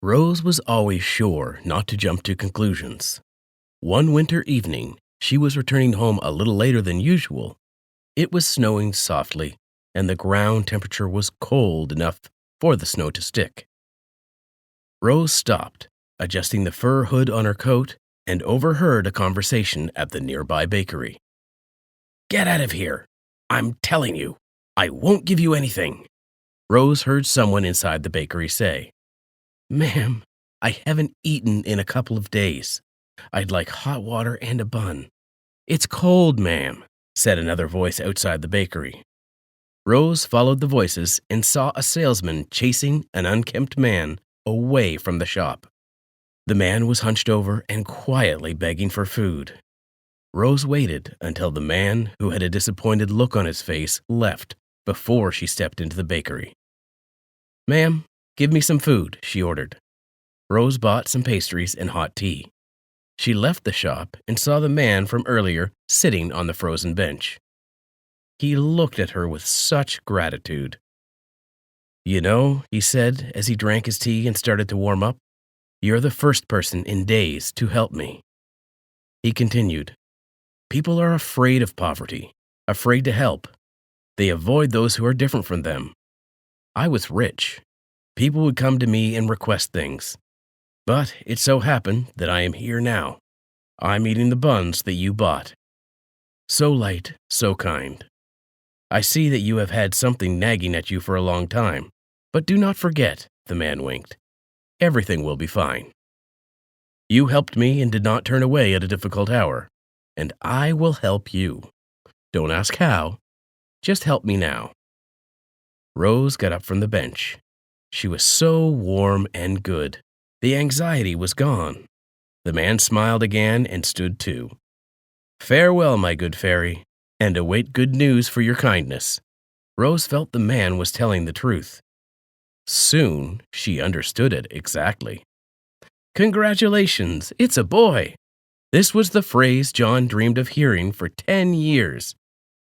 Rose was always sure not to jump to conclusions. One winter evening, she was returning home a little later than usual. It was snowing softly, and the ground temperature was cold enough for the snow to stick. Rose stopped, adjusting the fur hood on her coat, and overheard a conversation at the nearby bakery. "Get out of here! I'm telling you, I won't give you anything," Rose heard someone inside the bakery say. "Ma'am, I haven't eaten in a couple of days. I'd like hot water and a bun." "It's cold, ma'am," said another voice outside the bakery. Rose followed the voices and saw a salesman chasing an unkempt man away from the shop. The man was hunched over and quietly begging for food. Rose waited until the man, who had a disappointed look on his face, left before she stepped into the bakery. "Ma'am, give me some food," she ordered. Rose bought some pastries and hot tea. She left the shop and saw the man from earlier sitting on the frozen bench. He looked at her with such gratitude. "You know," he said as he drank his tea and started to warm up, "you're the first person in days to help me." He continued, "People are afraid of poverty, afraid to help. They avoid those who are different from them. I was rich. People would come to me and request things. But it so happened that I am here now. I'm eating the buns that you bought. So light, so kind. I see that you have had something nagging at you for a long time, but do not forget," the man winked. "Everything will be fine. You helped me and did not turn away at a difficult hour, and I will help you. Don't ask how, just help me now." Rose got up from the bench. She was so warm and good. The anxiety was gone. The man smiled again and stood too. "Farewell, my good fairy, and await good news for your kindness." Rose felt the man was telling the truth. Soon she understood it exactly. "Congratulations, it's a boy!" This was the phrase John dreamed of hearing for 10 years.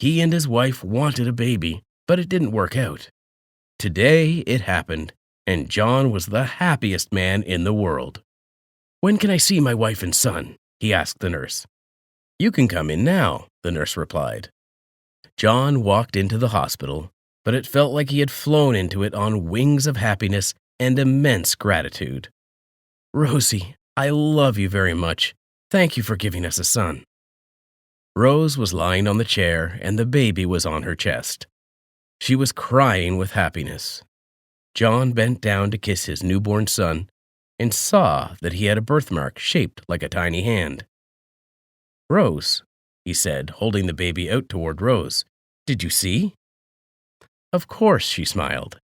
He and his wife wanted a baby, but it didn't work out. Today it happened, and John was the happiest man in the world. "When can I see my wife and son?" he asked the nurse. "You can come in now," the nurse replied. John walked into the hospital, but it felt like he had flown into it on wings of happiness and immense gratitude. "Rosie, I love you very much. Thank you for giving us a son." Rose was lying on the chair, and the baby was on her chest. She was crying with happiness. John bent down to kiss his newborn son and saw that he had a birthmark shaped like a tiny hand. "Rose," he said, holding the baby out toward Rose, "did you see?" Of course, she smiled.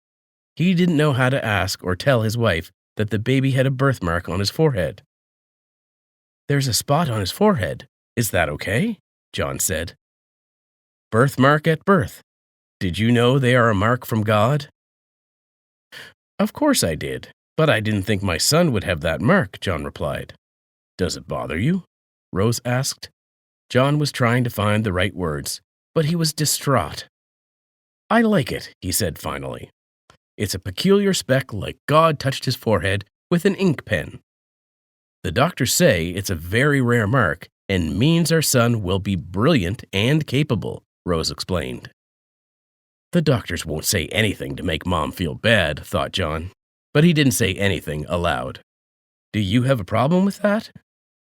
He didn't know how to ask or tell his wife that the baby had a birthmark on his forehead. "There's a spot on his forehead. Is that okay?" John said. "Birthmark at birth. Did you know they are a mark from God?" "Of course I did, but I didn't think my son would have that mark," John replied. "Does it bother you?" Rose asked. John was trying to find the right words, but he was distraught. "I like it," he said finally. "It's a peculiar speck like God touched his forehead with an ink pen. The doctors say it's a very rare mark and means our son will be brilliant and capable," Rose explained. The doctors won't say anything to make Mom feel bad, thought John, but he didn't say anything aloud. "Do you have a problem with that?"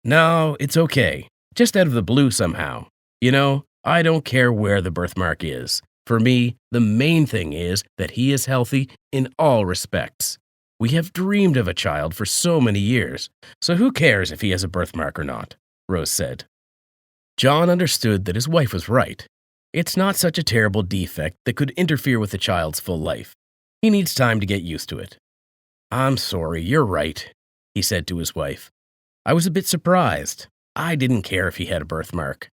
"No, it's okay. Just out of the blue somehow. You know, I don't care where the birthmark is. For me, the main thing is that he is healthy in all respects. We have dreamed of a child for so many years, so who cares if he has a birthmark or not?" Rose said. John understood that his wife was right. It's not such a terrible defect that could interfere with the child's full life. He needs time to get used to it. "I'm sorry, you're right," he said to his wife. "I was a bit surprised. I didn't care if he had a birthmark.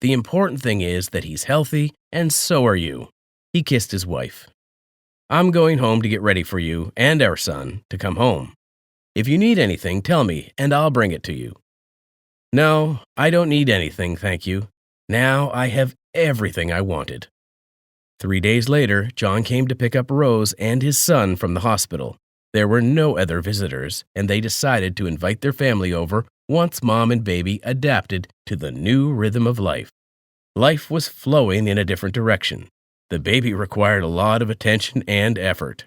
The important thing is that he's healthy, and so are you." He kissed his wife. "I'm going home to get ready for you and our son to come home. If you need anything, tell me, and I'll bring it to you." "No, I don't need anything, thank you. Now I have everything I wanted." 3 days later, John came to pick up Rose and his son from the hospital. There were no other visitors, and they decided to invite their family over once mom and baby adapted to the new rhythm of life. Life was flowing in a different direction. The baby required a lot of attention and effort.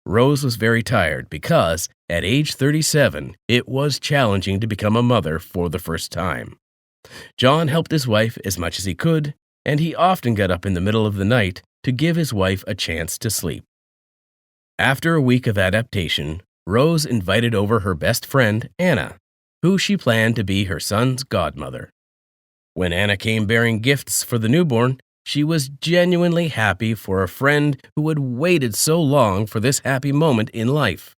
Rose was very tired because, at age 37, it was challenging to become a mother for the first time. John helped his wife as much as he could, and he often got up in the middle of the night to give his wife a chance to sleep. After a week of adaptation, Rose invited over her best friend, Anna, who she planned to be her son's godmother. When Anna came bearing gifts for the newborn, she was genuinely happy for a friend who had waited so long for this happy moment in life.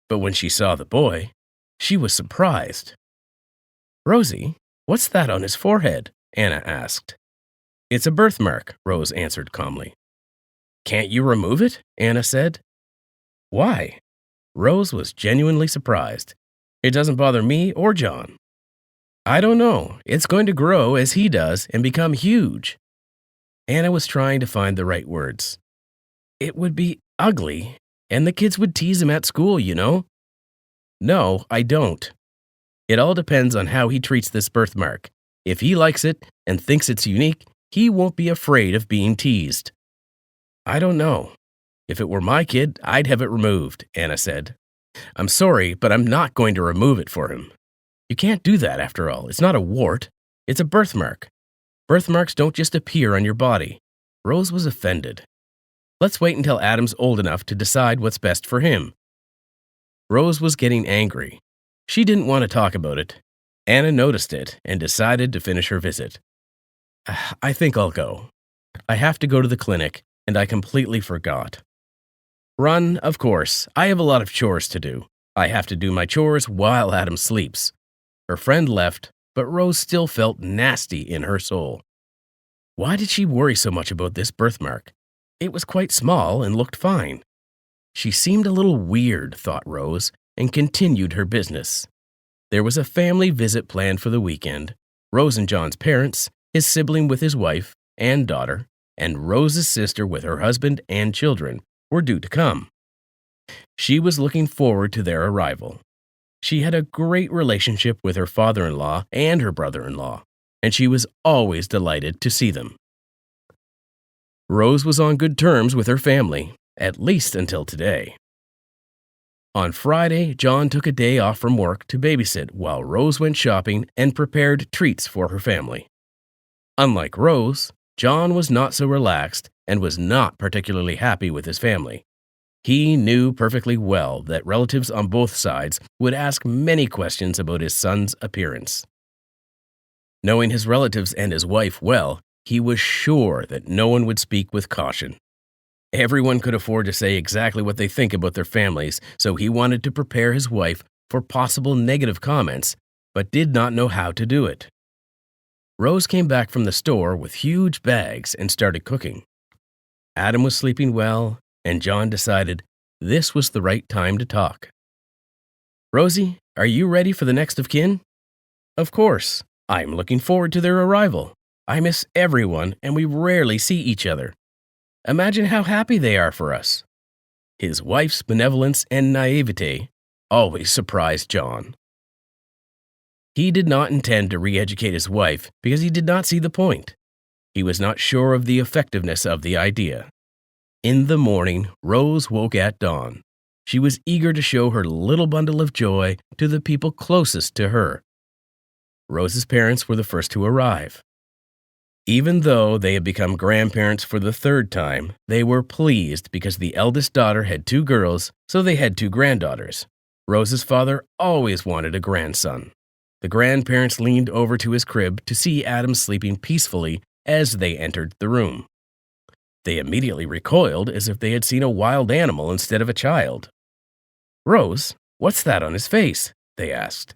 But when she saw the boy, she was surprised. "Rosie, what's that on his forehead?" Anna asked. "It's a birthmark," Rose answered calmly. "Can't you remove it?" Anna said. "Why?" Rose was genuinely surprised. "It doesn't bother me or John." "I don't know. It's going to grow as he does and become huge." Anna was trying to find the right words. "It would be ugly, and the kids would tease him at school, you know." "No, I don't. It all depends on how he treats this birthmark. If he likes it and thinks it's unique, he won't be afraid of being teased." "I don't know. If it were my kid, I'd have it removed," Anna said. "I'm sorry, but I'm not going to remove it for him. You can't do that, after all. It's not a wart. It's a birthmark. Birthmarks don't just appear on your body." Rose was offended. "Let's wait until Adam's old enough to decide what's best for him." Rose was getting angry. She didn't want to talk about it. Anna noticed it and decided to finish her visit. "I think I'll go. I have to go to the clinic, and I completely forgot." "Run, of course. I have a lot of chores to do. I have to do my chores while Adam sleeps." Her friend left, but Rose still felt nasty in her soul. Why did she worry so much about this birthmark? It was quite small and looked fine. She seemed a little weird, thought Rose, and continued her business. There was a family visit planned for the weekend. Rose and John's parents, his sibling with his wife and daughter, and Rose's sister with her husband and children were due to come. She was looking forward to their arrival. She had a great relationship with her father-in-law and her brother-in-law, and she was always delighted to see them. Rose was on good terms with her family, at least until today. On Friday, John took a day off from work to babysit while Rose went shopping and prepared treats for her family. Unlike Rose, John was not so relaxed and was not particularly happy with his family. He knew perfectly well that relatives on both sides would ask many questions about his son's appearance. Knowing his relatives and his wife well, he was sure that no one would speak with caution. Everyone could afford to say exactly what they think about their families, so he wanted to prepare his wife for possible negative comments, but did not know how to do it. Rose came back from the store with huge bags and started cooking. Adam was sleeping well, and John decided this was the right time to talk. "Rosie, are you ready for the next of kin?" "Of course. I'm looking forward to their arrival. I miss everyone, and we rarely see each other. Imagine how happy they are for us." His wife's benevolence and naivete always surprised John. He did not intend to re-educate his wife because he did not see the point. He was not sure of the effectiveness of the idea. In the morning, Rose woke at dawn. She was eager to show her little bundle of joy to the people closest to her. Rose's parents were the first to arrive. Even though they had become grandparents for the third time, they were pleased because the eldest daughter had 2 girls, so they had 2 granddaughters. Rose's father always wanted a grandson. The grandparents leaned over to his crib to see Adam sleeping peacefully as they entered the room. They immediately recoiled as if they had seen a wild animal instead of a child. "Rose, what's that on his face?" they asked.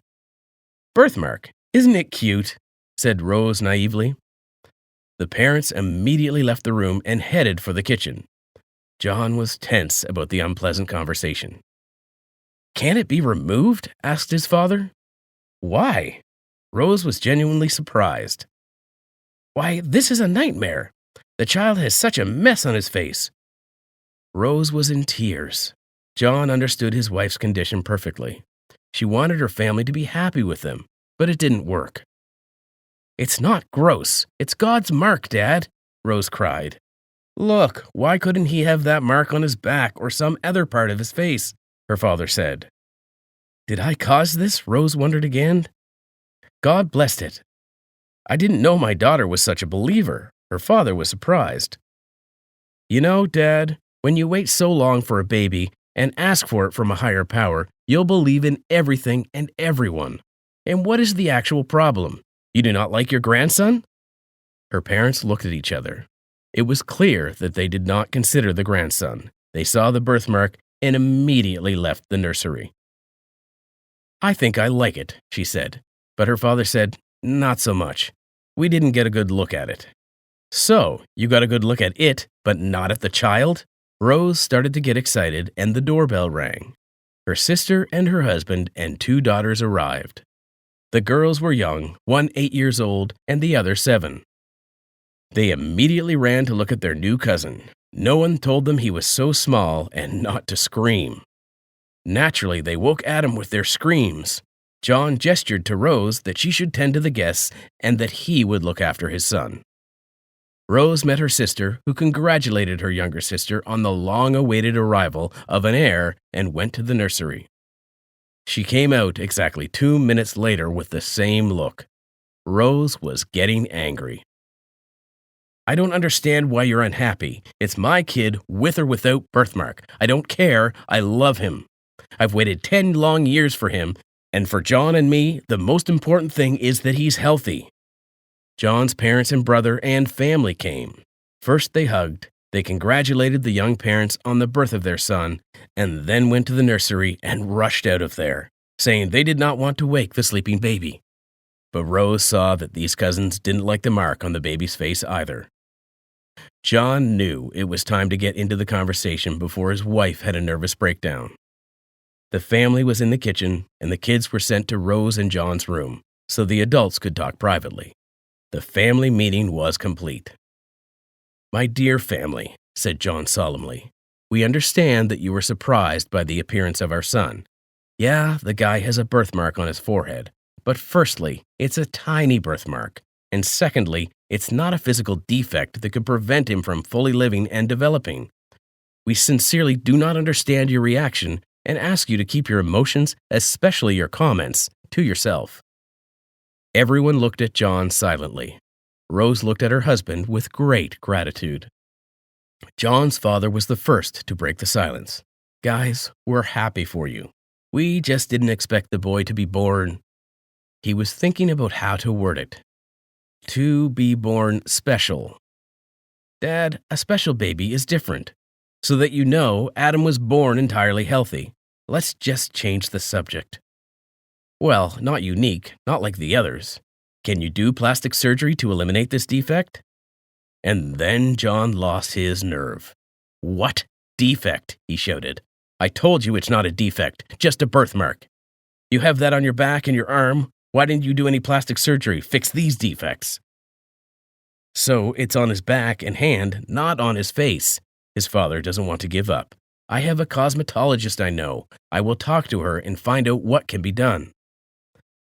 "Birthmark. Isn't it cute?" said Rose naively. The parents immediately left the room and headed for the kitchen. John was tense about the unpleasant conversation. "Can it be removed?" asked his father. "Why?" Rose was genuinely surprised. "Why, this is a nightmare. The child has such a mess on his face." Rose was in tears. John understood his wife's condition perfectly. She wanted her family to be happy with them, but it didn't work. "It's not gross. It's God's mark, Dad," Rose cried. "Look, why couldn't he have that mark on his back or some other part of his face?" her father said. "Did I cause this?" Rose wondered again. "God blessed it. I didn't know my daughter was such a believer." Her father was surprised. "You know, Dad, when you wait so long for a baby and ask for it from a higher power, you'll believe in everything and everyone. And what is the actual problem? You do not like your grandson?" Her parents looked at each other. It was clear that they did not consider the grandson. They saw the birthmark and immediately left the nursery. "I think I like it," she said. But her father said, "Not so much. We didn't get a good look at it." "So, you got a good look at it, but not at the child?" Rose started to get excited, and the doorbell rang. Her sister and her husband and 2 daughters arrived. The girls were young, one 8 years old and the other 7. They immediately ran to look at their new cousin. No one told them he was so small and not to scream. Naturally, they woke Adam with their screams. John gestured to Rose that she should tend to the guests and that he would look after his son. Rose met her sister, who congratulated her younger sister on the long-awaited arrival of an heir and went to the nursery. She came out exactly 2 minutes later with the same look. Rose was getting angry. "I don't understand why you're unhappy. It's my kid, with or without birthmark. I don't care. I love him. I've waited 10 long years for him, and for John and me, the most important thing is that he's healthy." John's parents and brother and family came. First they hugged, they congratulated the young parents on the birth of their son, and then went to the nursery and rushed out of there, saying they did not want to wake the sleeping baby. But Rose saw that these cousins didn't like the mark on the baby's face either. John knew it was time to get into the conversation before his wife had a nervous breakdown. The family was in the kitchen, and the kids were sent to Rose and John's room, so the adults could talk privately. The family meeting was complete. "My dear family," said John solemnly, "we understand that you were surprised by the appearance of our son. Yeah, the guy has a birthmark on his forehead, but firstly, it's a tiny birthmark, and secondly, it's not a physical defect that could prevent him from fully living and developing. We sincerely do not understand your reaction and ask you to keep your emotions, especially your comments, to yourself." Everyone looked at John silently. Rose looked at her husband with great gratitude. John's father was the first to break the silence. "Guys, we're happy for you. We just didn't expect the boy to be born." He was thinking about how to word it. "To be born special." "Dad, a special baby is different. So that you know, Adam was born entirely healthy. Let's just change the subject." "Well, not unique, not like the others. Can you do plastic surgery to eliminate this defect?" And then John lost his nerve. "What defect?" he shouted. "I told you it's not a defect, just a birthmark. You have that on your back and your arm. Why didn't you do any plastic surgery? Fix these defects." "So it's on his back and hand, not on his face." His father doesn't want to give up. "I have a cosmetologist I know. I will talk to her and find out what can be done."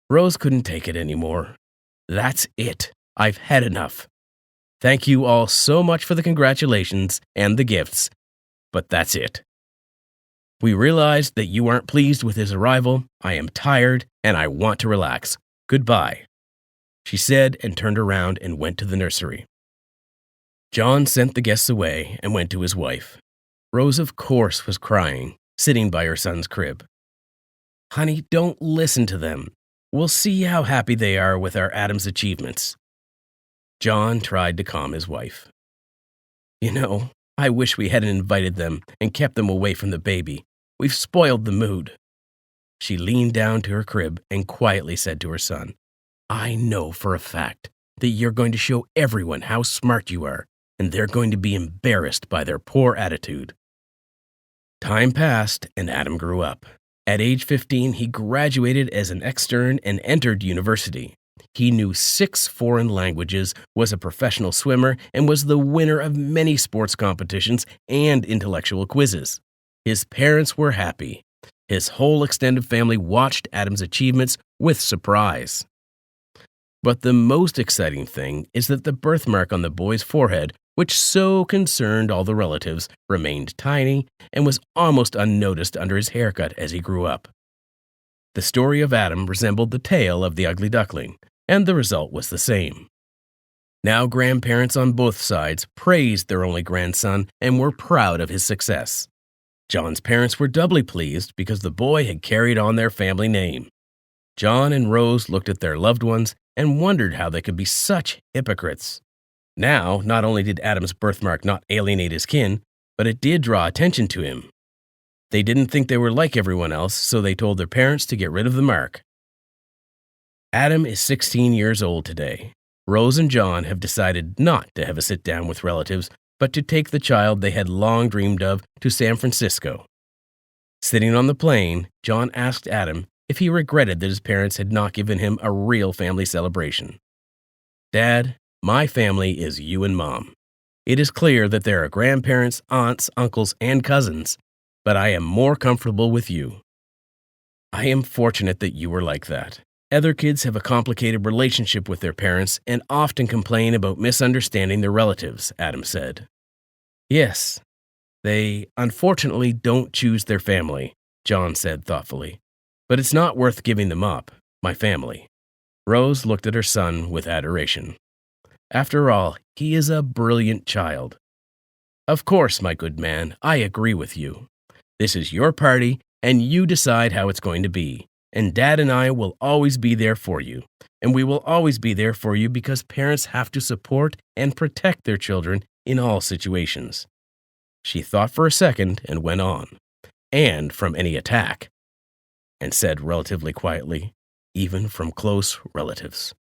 Rose couldn't take it anymore. "That's it. I've had enough. Thank you all so much for the congratulations and the gifts, but that's it. We realized that you aren't pleased with his arrival. I am tired and I want to relax. Goodbye," she said and turned around and went to the nursery. John sent the guests away and went to his wife. Rose, of course, was crying, sitting by her son's crib. "Honey, don't listen to them. We'll see how happy they are with our Adam's achievements." John tried to calm his wife. "You know, I wish we hadn't invited them and kept them away from the baby. We've spoiled the mood." She leaned down to her crib and quietly said to her son, "I know for a fact that you're going to show everyone how smart you are, and they're going to be embarrassed by their poor attitude." Time passed, and Adam grew up. At age 15, he graduated as an extern and entered university. He knew 6 foreign languages, was a professional swimmer, and was the winner of many sports competitions and intellectual quizzes. His parents were happy. His whole extended family watched Adam's achievements with surprise. But the most exciting thing is that the birthmark on the boy's forehead, which so concerned all the relatives, remained tiny and was almost unnoticed under his haircut as he grew up. The story of Adam resembled the tale of the ugly duckling, and the result was the same. Now grandparents on both sides praised their only grandson and were proud of his success. John's parents were doubly pleased because the boy had carried on their family name. John and Rose looked at their loved ones and wondered how they could be such hypocrites. Now, not only did Adam's birthmark not alienate his kin, but it did draw attention to him. They didn't think they were like everyone else, so they told their parents to get rid of the mark. Adam is 16 years old today. Rose and John have decided not to have a sit-down with relatives, but to take the child they had long dreamed of to San Francisco. Sitting on the plane, John asked Adam if he regretted that his parents had not given him a real family celebration. "Dad, my family is you and Mom. It is clear that there are grandparents, aunts, uncles, and cousins, but I am more comfortable with you. I am fortunate that you were like that. Other kids have a complicated relationship with their parents and often complain about misunderstanding their relatives," Adam said. "Yes, they unfortunately don't choose their family," John said thoughtfully. "But it's not worth giving them up, my family." Rose looked at her son with adoration. "After all, he is a brilliant child." "Of course, my good man, I agree with you. This is your party, and you decide how it's going to be. And Dad and I will always be there for you. And we will always be there for you because parents have to support and protect their children in all situations." She thought for a second and went on. "And from any attack," and said relatively quietly, "even from close relatives."